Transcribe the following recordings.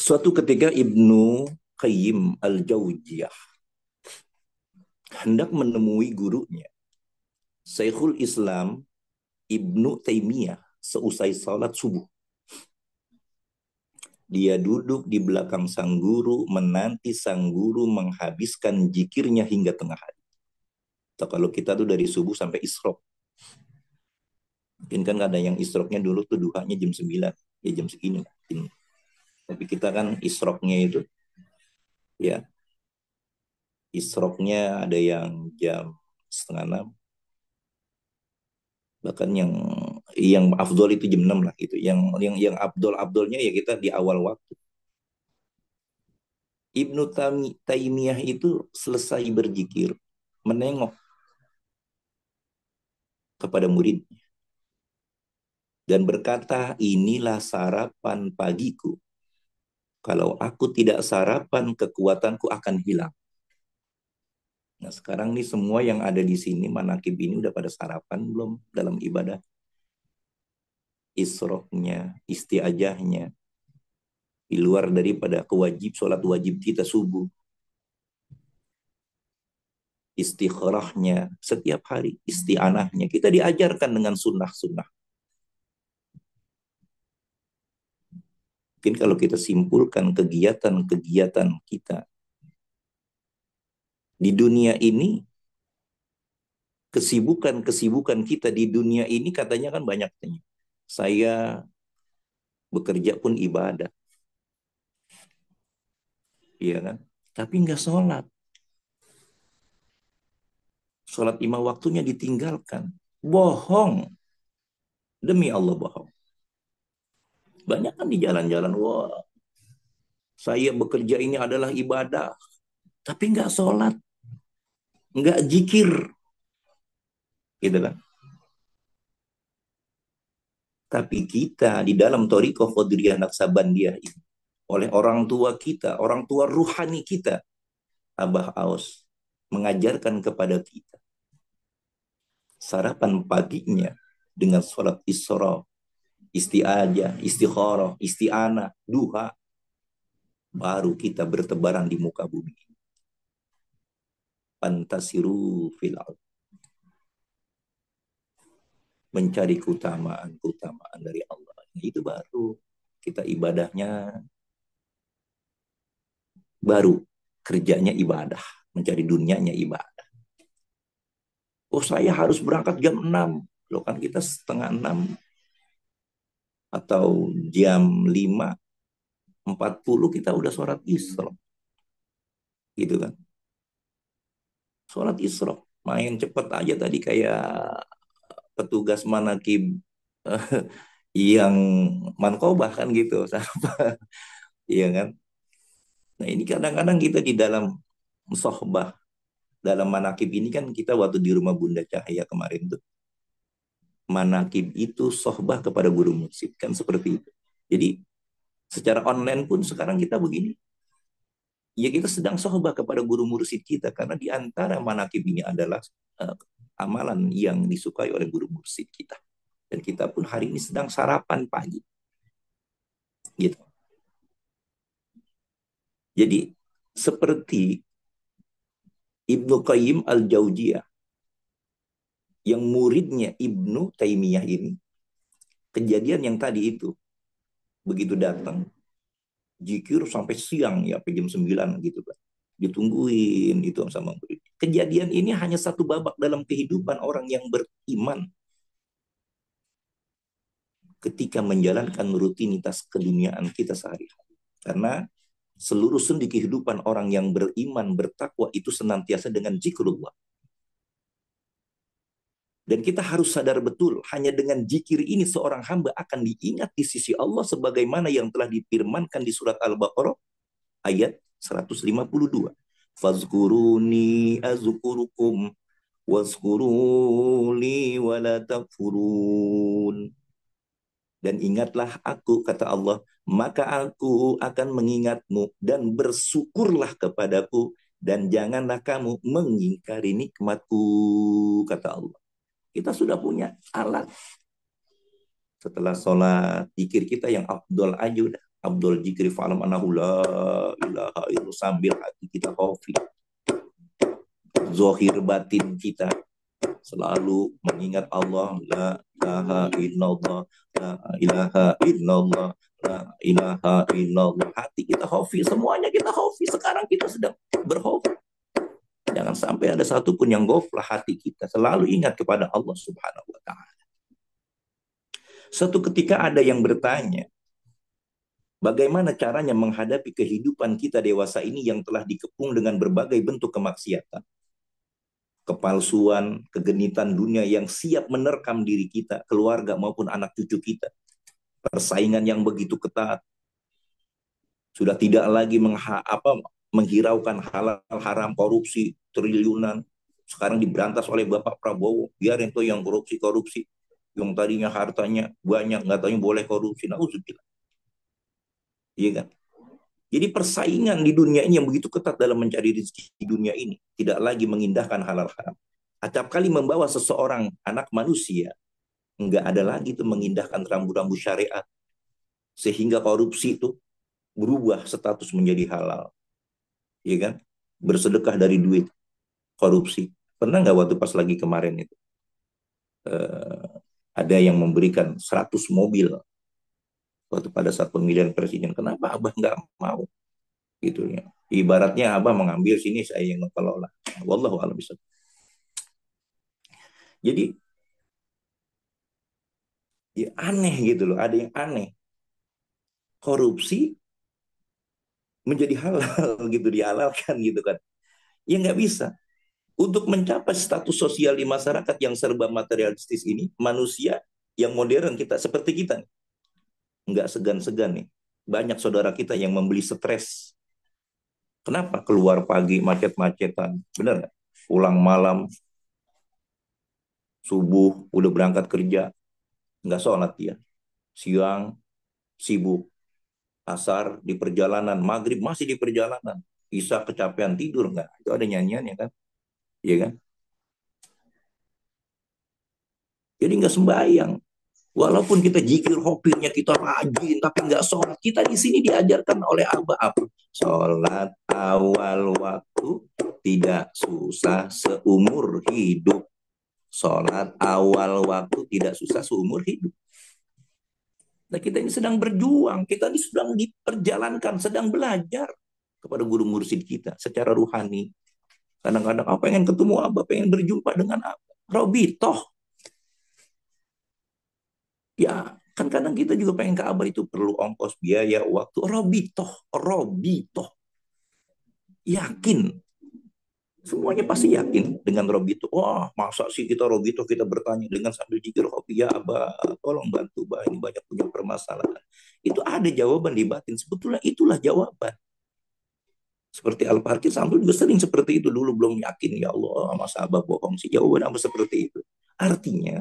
Suatu ketika Ibnu Qayyim Al-Jauziyah hendak menemui gurunya, Syekhul Islam Ibnu Taimiyah, seusai salat subuh. Dia duduk di belakang sang guru, menanti sang guru menghabiskan zikirnya hingga tengah hari. Atau kalau kita tuh dari subuh sampai isrok. Mungkin kan ada yang isroknya dulu tuh duhanya jam 9. Ya jam segini. Tapi kita kan isroknya itu, ya isroknya ada yang jam setengah 6. Bahkan yang afdol itu jam 6 lah gitu. Yang afdolnya ya kita di awal waktu. Ibnu Taimiyah itu selesai berzikir, menengok kepada muridnya dan berkata, inilah sarapan pagiku. Kalau aku tidak sarapan, kekuatanku akan hilang. Nah sekarang nih semua yang ada di sini, manakib ini udah pada sarapan belum dalam ibadah? Isroknya, istiajahnya, di luar daripada sholat wajib kita subuh. Istikharahnya, setiap hari, isti'anahnya. Kita diajarkan dengan sunnah-sunnah. Mungkin kalau kita simpulkan kegiatan-kegiatan kita di dunia ini, kesibukan-kesibukan kita di dunia ini katanya kan banyak. Saya bekerja pun ibadah. Iya kan? Tapi nggak sholat. Sholat 5 waktunya ditinggalkan. Bohong. Demi Allah bohong. Banyak kan di jalan-jalan, wah, saya bekerja ini adalah ibadah. Tapi nggak sholat. Nggak jikir. Gitu kan? Tapi kita di dalam Thariqah Qadiriyah Naksabandiyah ini, oleh orang tua kita, orang tua ruhani kita, Abah Aus, mengajarkan kepada kita sarapan paginya dengan sholat isra, isti'ajah, istikharah, isti'anah, duha, baru kita bertebaran di muka bumi. Fantasiru fil ard. Mencari keutamaan dari Allah. Itu baru kita ibadahnya, baru kerjanya ibadah, mencari dunianya ibadah. Oh saya harus berangkat jam 6. Loh kan kita setengah 6 atau jam 5:40 kita udah sholat isra. Gitu kan. Sholat isra. Main cepet aja tadi kayak petugas manakib yang mankobah kan gitu. Iya kan. Nah ini kadang-kadang kita di dalam sohbah, dalam manakib ini kan kita waktu di rumah Bunda Cahaya kemarin tuh, manakib itu sohbah kepada guru mursyid kan seperti itu. Jadi secara online pun sekarang kita begini. Ya kita sedang sohbah kepada guru mursyid kita karena di antara manakib ini adalah uh, amalan yang disukai oleh guru mursyid kita. Dan kita pun hari ini sedang sarapan pagi. Gitu. Jadi seperti Ibnu Qayyim Al-Jauziyah yang muridnya Ibnu Taimiyah ini, kejadian yang tadi itu, begitu datang, jikir sampai siang ya, sampai jam 9 gitu kan. Ditungguin gitu sama murid. Kejadian ini hanya satu babak dalam kehidupan orang yang beriman ketika menjalankan rutinitas keduniaan kita sehari-hari. Karena seluruh sendi kehidupan orang yang beriman, bertakwa itu senantiasa dengan zikrullah. Dan kita harus sadar betul, hanya dengan zikir ini seorang hamba akan diingat di sisi Allah sebagaimana yang telah difirmankan di surat Al-Baqarah ayat 152. Fazkuruni azkurukum wazkuruli walatakfurun. Dan ingatlah aku, kata Allah, maka aku akan mengingatmu dan bersyukurlah kepadaku dan janganlah kamu mengingkari nikmatku, kata Allah. Kita sudah punya alat. Setelah sholat, zikir kita yang afdol aja udah. Abdul Jikri fa'lam anahu la ilaha illallah, sambil hati kita khafi, zohir batin kita selalu mengingat Allah, la ilaha illallah, la ilaha illallah, la ilaha illallah. Hati kita khafi, semuanya kita khafi. Sekarang kita sedang berkhauf. Jangan sampai ada satupun yang ghaflah hati kita. Selalu ingat kepada Allah Subhanahu wa Ta'ala. Suatu ketika ada yang bertanya, bagaimana caranya menghadapi kehidupan kita dewasa ini yang telah dikepung dengan berbagai bentuk kemaksiatan, kepalsuan, kegenitan dunia yang siap menerkam diri kita, keluarga maupun anak cucu kita. Persaingan yang begitu ketat. Sudah tidak lagi menghiraukan halal haram, korupsi triliunan. Sekarang diberantas oleh Bapak Prabowo. Biarin tuh yang korupsi. Yang tadinya hartanya banyak, nggak tahunya boleh korupsi. Nauzubillah. Iya kan? Jadi persaingan di dunia ini yang begitu ketat dalam mencari rezeki di dunia ini tidak lagi mengindahkan halal haram. Acap kali membawa seseorang anak manusia nggak ada lagi tuh mengindahkan rambu-rambu syariat sehingga korupsi itu berubah status menjadi halal. Iya kan? Bersedekah dari duit korupsi. Pernah nggak waktu pas lagi kemarin itu ada yang memberikan 100 mobil waktu pada saat pemilihan presiden. Kenapa Abah nggak mau? Gitu ya. Ibaratnya Abah mengambil sini, saya yang mengelola. Wallahu a'lam bishawab. Jadi ya aneh gitu loh, ada yang aneh. Korupsi menjadi halal gitu, dihalalkan gitu kan. Ya nggak bisa. Untuk mencapai status sosial di masyarakat yang serba materialistis ini, manusia yang modern kita, seperti kita, nggak segan-segan nih. Banyak saudara kita yang membeli stres. Kenapa? Keluar pagi macet-macetan. Benar nggak? Pulang malam, subuh, udah berangkat kerja, nggak sholat dia. Siang, sibuk. Asar di perjalanan, maghrib masih di perjalanan. Isya kecapean tidur nggak? Itu ada nyanyiannya kan? Iya kan? Jadi nggak sembahyang. Walaupun kita jikir hobinya kita rajin, tapi nggak sholat. Kita di sini diajarkan oleh Abah apa? Sholat awal waktu tidak susah seumur hidup. Sholat awal waktu tidak susah seumur hidup. Nah kita ini sedang berjuang, kita ini sedang diperjalankan, sedang belajar kepada guru mursyid kita secara ruhani. Kadang-kadang pengen ketemu Abah, pengen berjumpa dengan Abah. Robitoh. Ya, kan kadang kita juga pengen ke Abah itu perlu ongkos biaya, waktu. Robitoh. Yakin. Semuanya pasti yakin dengan Robito. Wah, masa sih kita Robito, kita bertanya dengan sambil jikir hobi, ya Abah, tolong bantu, Bah, ini banyak punya permasalahan. Itu ada jawaban di batin. Sebetulnya itulah jawaban. Seperti Al-Farqid sambil juga sering seperti itu. Dulu belum yakin, ya Allah, masa Abah bohong sih. Jawaban Abah seperti itu. Artinya,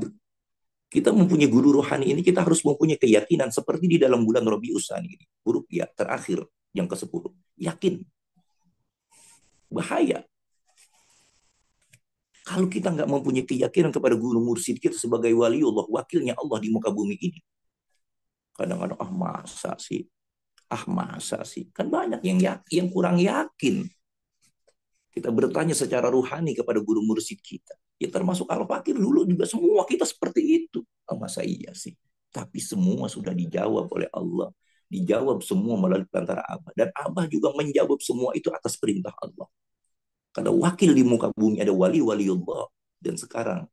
kita mempunyai guru rohani ini, kita harus mempunyai keyakinan seperti di dalam bulan Rabiul Tsani ini. Huruf ya terakhir yang ke-10. Yakin. Bahaya. Kalau kita nggak mempunyai keyakinan kepada guru mursyid kita sebagai waliullah, wakilnya Allah di muka bumi ini. Kadang-kadang, masa sih. Kan banyak yang kurang yakin. Kita bertanya secara ruhani kepada guru mursyid kita. Ya termasuk Al-Fakir dulu juga semua kita seperti itu. Masa iya sih? Tapi semua sudah dijawab oleh Allah. Dijawab semua melalui perantara Abah. Dan Abah juga menjawab semua itu atas perintah Allah. Karena wakil di muka bumi ada waliullah. Dan sekarang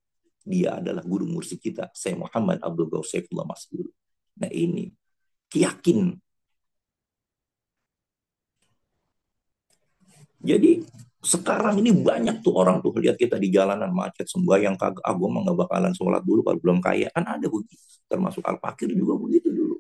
dia adalah guru mursyid kita, Syekh Muhammad Abdul Ghaus Saifullah Mas'ud. Nah ini, yakin. Jadi sekarang ini banyak tuh orang tuh lihat kita di jalanan macet sembahyang kagak, gue mah nggak bakalan sholat dulu kalau belum kaya, kan ada begitu. Termasuk Al-Fakir juga begitu dulu.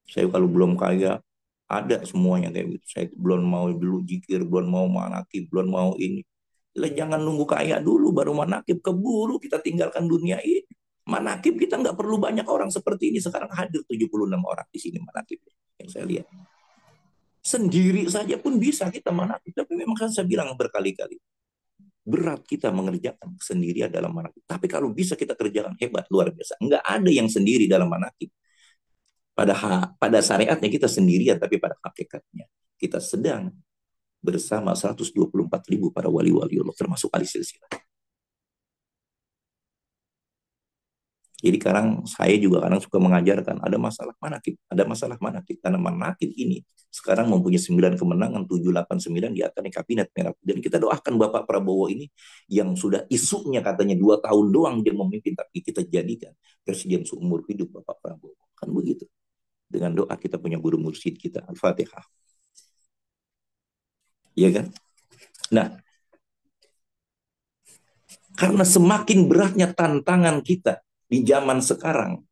Saya kalau belum kaya ada semuanya kayak gitu. Saya belum mau dulu jikir, belum mau manakib, belum mau ini. Lah jangan nunggu kaya dulu baru manakib, keburu kita tinggalkan dunia ini. Manakib kita nggak perlu banyak orang seperti ini. Sekarang hadir 76 orang di sini manakib yang saya lihat. Sendiri saja pun bisa kita manakib. Tapi memang kan saya bilang berkali-kali, berat kita mengerjakan sendirian dalam manakib. Tapi kalau bisa kita kerjakan, hebat, luar biasa. Enggak ada yang sendiri dalam manakib. Pada syariatnya kita sendirian, tapi pada hakikatnya kita sedang bersama 124.000 para wali-wali Allah, termasuk ahli silsilah. Jadi kadang saya juga kadang suka mengajarkan ada masalah manakib karena manakib ini sekarang mempunyai 9 kemenangan, 789 di atas kabinet merah. Dan kita doakan Bapak Prabowo ini yang sudah isunya katanya 2 tahun doang dia memimpin, tapi kita jadikan presiden seumur hidup Bapak Prabowo. Kan begitu. Dengan doa kita punya guru mursyid kita, Al-Fatihah. Iya kan? Nah, karena semakin beratnya tantangan kita di zaman sekarang,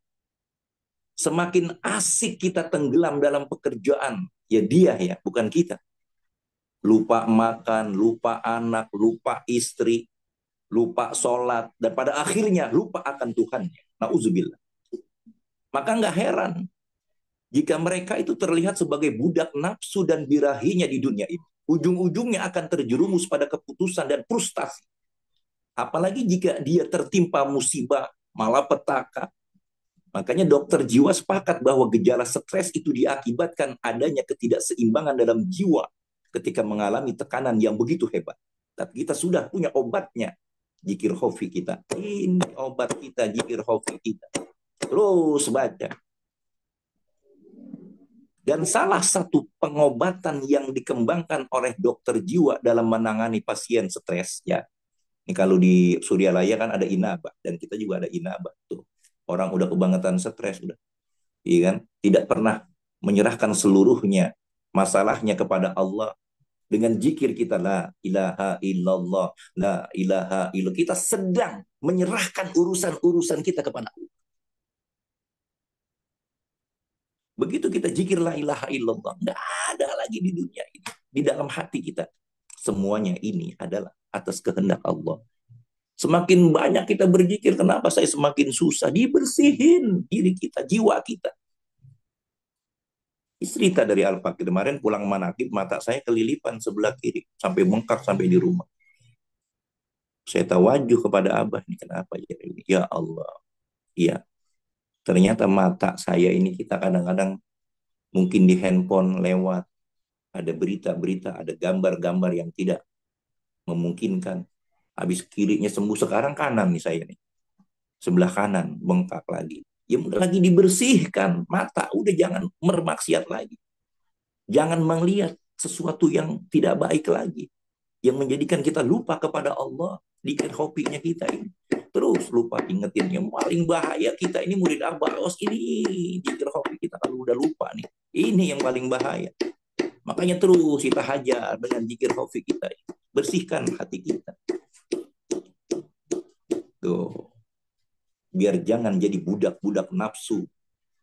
semakin asik kita tenggelam dalam pekerjaan. Ya dia ya, bukan kita. Lupa makan, lupa anak, lupa istri, lupa sholat, dan pada akhirnya lupa akan Tuhannya. Nauzubillah. Maka nggak heran jika mereka itu terlihat sebagai budak nafsu dan birahinya di dunia ini. Ujung-ujungnya akan terjerumus pada keputusan dan frustasi. Apalagi jika dia tertimpa musibah, malapetaka. Makanya dokter jiwa sepakat bahwa gejala stres itu diakibatkan adanya ketidakseimbangan dalam jiwa ketika mengalami tekanan yang begitu hebat. Tapi kita sudah punya obatnya, zikir hofi kita. Ini obat kita, zikir hofi kita. Terus baca. Dan salah satu pengobatan yang dikembangkan oleh dokter jiwa dalam menangani pasien stres, ya. Ini kalau di Suryalaya kan ada inabah, dan kita juga ada inabah tuh. Orang udah kebangetan stres, udah, iya kan? Tidak pernah menyerahkan seluruhnya masalahnya kepada Allah. Dengan zikir kita la ilaha illallah, la ilaha illallah, kita sedang menyerahkan urusan-urusan kita kepada Allah. Begitu kita zikir la ilaha illallah, nggak ada lagi di dunia ini. Di dalam hati kita, semuanya ini adalah atas kehendak Allah. Semakin banyak kita berzikir, kenapa saya semakin susah? Dibersihin diri kita, jiwa kita. Cerita dari Al-Fakir kemarin pulang manakib, mata saya kelilipan sebelah kiri sampai bengkak sampai di rumah. Saya tawajuh kepada Abah, ini kenapa ya ini? Ya Allah, iya. Ternyata mata saya ini kita kadang-kadang mungkin di handphone lewat ada berita-berita, ada gambar-gambar yang tidak memungkinkan. Habis kirinya sembuh, sekarang kanan nih saya nih. Sebelah kanan bengkak lagi. Ya udah lagi dibersihkan mata, udah jangan mermaksiat lagi. Jangan melihat sesuatu yang tidak baik lagi, yang menjadikan kita lupa kepada Allah. Dikir hobinya kita ini terus lupa ingetin yang paling bahaya. Kita ini murid Abbas, ini dikir hobi kita kalau udah lupa nih, ini yang paling bahaya. Makanya terus kita hajar dengan dikir hobi kita, bersihkan hati kita tuh, biar jangan jadi budak-budak nafsu,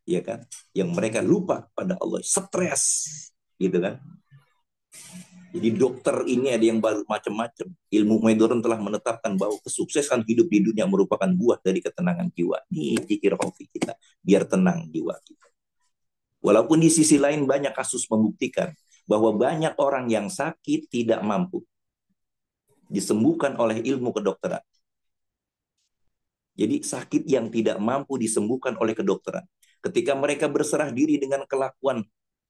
ya kan, yang mereka lupa pada Allah, stres gitu kan. Jadi dokter ini ada yang baru macam-macam. Ilmu modern telah menetapkan bahwa kesuksesan hidup di dunia merupakan buah dari ketenangan jiwa. Nih zikir hofi kita, biar tenang jiwa kita. Walaupun di sisi lain banyak kasus membuktikan bahwa banyak orang yang sakit tidak mampu disembuhkan oleh ilmu kedokteran. Jadi sakit yang tidak mampu disembuhkan oleh kedokteran. Ketika mereka berserah diri dengan kelakuan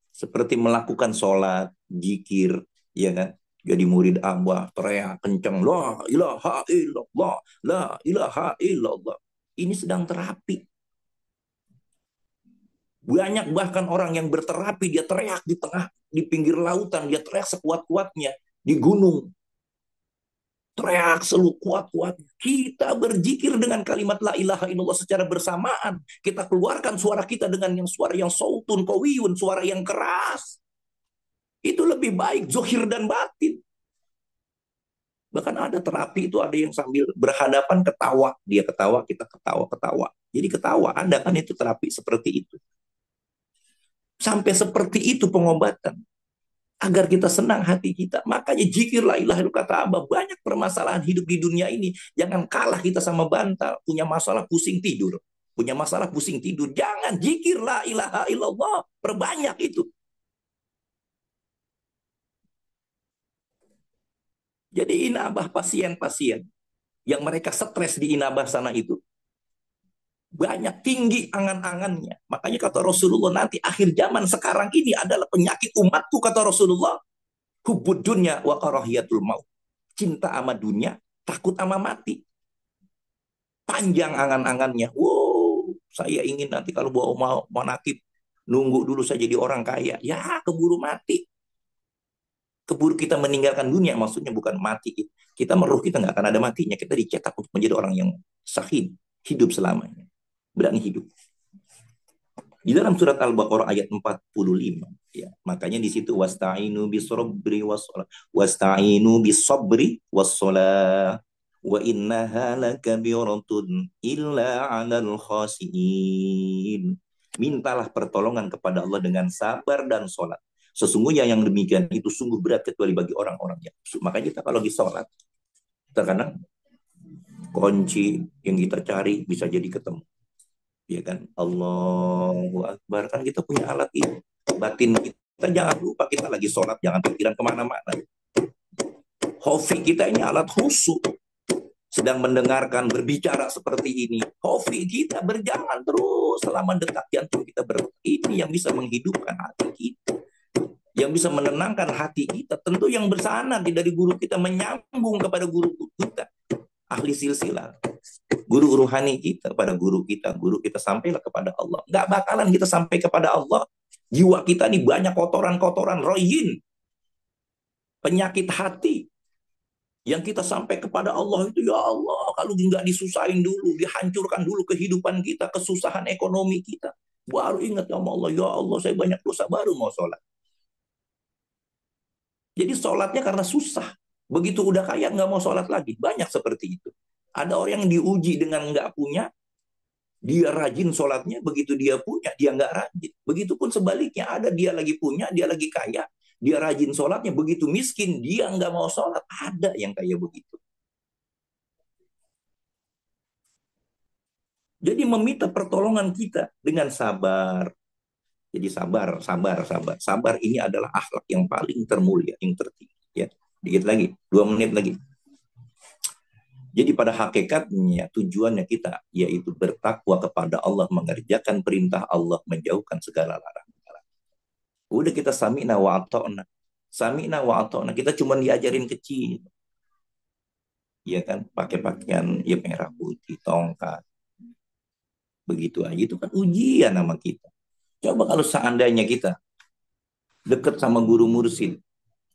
seperti melakukan sholat, zikir, ya kan? Jadi murid Abah teriak kencang, la ilaha illallah, la ilaha illallah. Ini sedang terapi. Banyak bahkan orang yang berterapi, dia teriak di tengah, di pinggir lautan, dia teriak sekuat-kuatnya, di gunung. Teriak selalu kuat-kuat. Kita berzikir dengan kalimat la ilaha illallah secara bersamaan. Kita keluarkan suara kita dengan yang suara yang sautun kawiyun, suara yang keras. Itu lebih baik zohir dan batin. Bahkan ada terapi itu ada yang sambil berhadapan ketawa. Dia ketawa, kita ketawa-ketawa. Jadi ketawa, ada kan itu terapi seperti itu. Sampai seperti itu pengobatan. Agar kita senang hati kita. Makanya zikir la ilaha illallah, kata Abah, banyak permasalahan hidup di dunia ini. Jangan kalah kita sama bantal. Punya masalah pusing tidur. Punya masalah pusing tidur. Jangan zikir la ilaha illallah. Perbanyak itu. Jadi inabah pasien-pasien yang mereka stres di inabah sana itu. Banyak tinggi angan-angannya. Makanya kata Rasulullah nanti akhir zaman sekarang ini adalah penyakit umatku kata Rasulullah. Hubbud dunya wa karahiyatul maut. Cinta sama dunia, takut sama mati. Panjang angan-angannya. Wow, saya ingin nanti kalau mau nakib nunggu dulu saya jadi orang kaya. Ya, keburu mati. Keburu kita meninggalkan dunia, maksudnya bukan mati. Kita meruh, kita nggak akan ada matinya. Kita dicetak untuk menjadi orang yang sahih, hidup selamanya. Berani hidup. Di dalam surat Al-Baqarah ayat 45, ya, makanya di situ wasta'inu bisabri wassalah, wasta'inu bisabri wassalah wa innaha lakabiratun illa 'alal khasiin. Mintalah pertolongan kepada Allah dengan sabar dan sholat. Sesungguhnya yang demikian itu sungguh berat kecuali bagi orang-orang yang khusyuk. Makanya kita kalau lagi sholat, terkadang kunci yang kita cari bisa jadi ketemu. Ya kan, Allahu Akbar, kan kita punya alat ini. Batin kita jangan lupa, kita lagi sholat jangan pikiran kemana-mana. Hofi kita ini alat khusyuk, sedang mendengarkan berbicara seperti ini, hofi kita berjalan terus selama detak jantung kita ini yang bisa menghidupkan hati kita, yang bisa menenangkan hati kita. Tentu yang bersanad dari guru kita, menyambung kepada guru kita, ahli silsilah, guru ruhani kita, pada guru kita sampailah kepada Allah. Nggak bakalan kita sampai kepada Allah. Jiwa kita ini banyak kotoran-kotoran, royin, penyakit hati. Yang kita sampai kepada Allah itu, ya Allah, kalau nggak disusahin dulu, dihancurkan dulu kehidupan kita, kesusahan ekonomi kita, baru ingat sama Allah, ya Allah, saya banyak dosa, baru mau sholat. Jadi sholatnya karena susah. Begitu udah kaya, nggak mau sholat lagi. Banyak seperti itu. Ada orang yang diuji dengan nggak punya, dia rajin sholatnya, begitu dia punya, dia nggak rajin. Begitupun sebaliknya, ada dia lagi punya, dia lagi kaya, dia rajin sholatnya, begitu miskin, dia nggak mau sholat. Ada yang kayak begitu. Jadi meminta pertolongan kita dengan sabar. Jadi sabar, sabar, sabar. Sabar ini adalah akhlak yang paling termulia, yang tertinggi. Ya, dikit lagi, 2 menit lagi. Jadi pada hakikatnya tujuannya kita yaitu bertakwa kepada Allah, mengerjakan perintah Allah, menjauhkan segala larangan. Udah kita sami'na wa ata'na. Sami'na wa ata'na. Kita cuma diajarin kecil. Ya kan, pakai pakaian ya merah putih, tongkat. Begitu aja, itu kan ujian sama kita. Coba kalau seandainya kita deket sama guru mursid,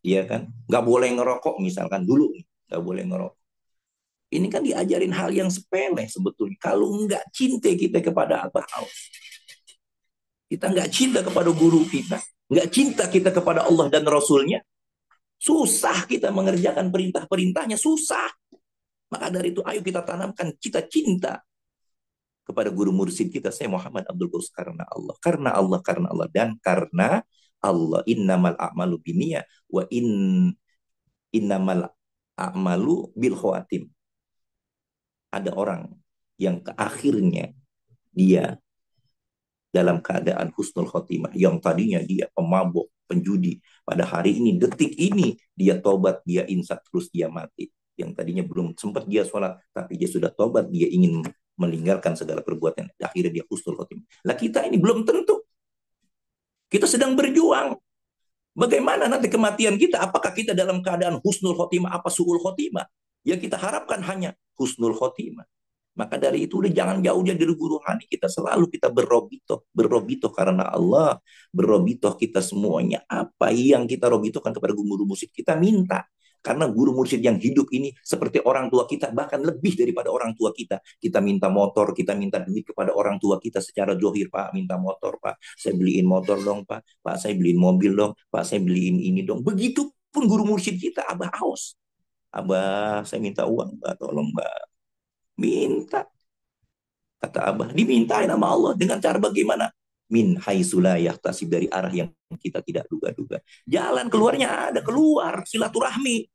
ya kan, nggak boleh ngerokok misalkan dulu, nggak boleh ngerokok. Ini kan diajarin hal yang sepele sebetulnya. Kalau nggak cinta kita kepada Abah Aus, kita nggak cinta kepada guru kita, nggak cinta kita kepada Allah dan Rasulnya, susah kita mengerjakan perintah-perintahnya, susah. Maka dari itu ayo kita tanamkan kita cinta kepada guru mursid kita, saya Muhammad Abdul Qaus, karena Allah, karena Allah, karena Allah, dan karena Allah. Innamal a'malu binniyah wa innamal a'malu bil khawatim. Ada orang yang ke akhirnya dia dalam keadaan husnul khotimah, yang tadinya dia pemabuk, penjudi, pada hari ini, detik ini dia tobat, dia insaf, terus dia mati. Yang tadinya belum sempat dia sholat, tapi dia sudah tobat, dia ingin meninggalkan segala perbuatan, akhirnya dia husnul khotimah. Lah kita ini belum tentu. Kita sedang berjuang. Bagaimana nanti kematian kita? Apakah kita dalam keadaan husnul khotimah apa su'ul khotimah? Yang kita harapkan hanya husnul khotimah. Maka dari itu udah jangan jauh-jauh dari guru rohani. Kita selalu kita berrobitoh karena Allah, berrobitoh kita semuanya. Apa yang kita robitohkan kepada guru mursyid, kita minta. Karena guru mursyid yang hidup ini seperti orang tua kita, bahkan lebih daripada orang tua kita. Kita minta motor, kita minta duit kepada orang tua kita secara zohir. Pak, minta motor, Pak. Saya beliin motor dong, Pak. Pak, saya beliin mobil dong. Pak, saya beliin ini dong. Begitupun guru mursyid kita, Abah Aus. Abah, saya minta uang, Mbak. Tolong, Mbak. Minta. Kata Abah, dimintain sama Allah dengan cara bagaimana? Min haitsulah yahtasib, dari arah yang kita tidak duga-duga. Jalan keluarnya ada, keluar silaturahmi.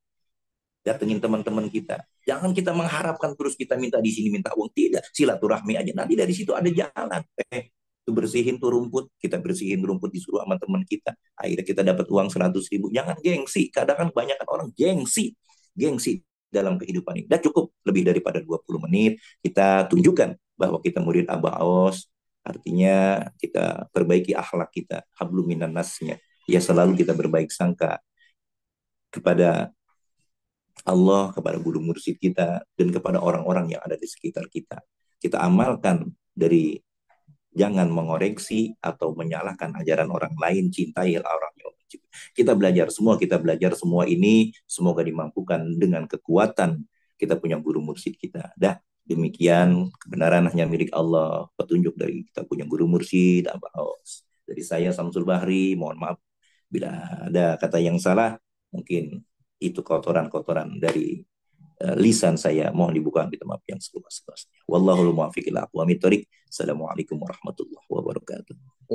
Datengin teman-teman kita. Jangan kita mengharapkan terus kita minta di sini minta uang, tidak, silaturahmi aja. Nanti dari situ ada jalan. Itu bersihin tuh rumput, kita bersihin rumput disuruh sama teman kita. Akhirnya kita dapat uang 100.000. Jangan gengsi. Kadang kan kebanyakan orang gengsi dalam kehidupan ini. Dan cukup lebih daripada 20 menit kita tunjukkan bahwa kita murid Abah Aos, artinya kita perbaiki akhlak kita, hablum minan nasnya. Ya selalu kita berbaik sangka kepada Allah, kepada guru mursyid kita, dan kepada orang-orang yang ada di sekitar kita. Kita amalkan dari jangan mengoreksi atau menyalahkan ajaran orang lain, cintailah orang yang mencipta. Kita belajar semua ini, semoga dimampukan dengan kekuatan kita punya guru mursyid kita. Dah, demikian kebenaran hanya milik Allah, petunjuk dari kita punya guru mursyid, Abah Aos. Dari saya Samsul Bahri, mohon maaf bila ada kata yang salah, mungkin itu kotoran-kotoran dari lisan saya, mohon dibuka pintu maaf yang seluas-luasnya. Wallahul muwaffiq ila aqwamit thoriq. Assalamualaikum warahmatullahi wabarakatuh.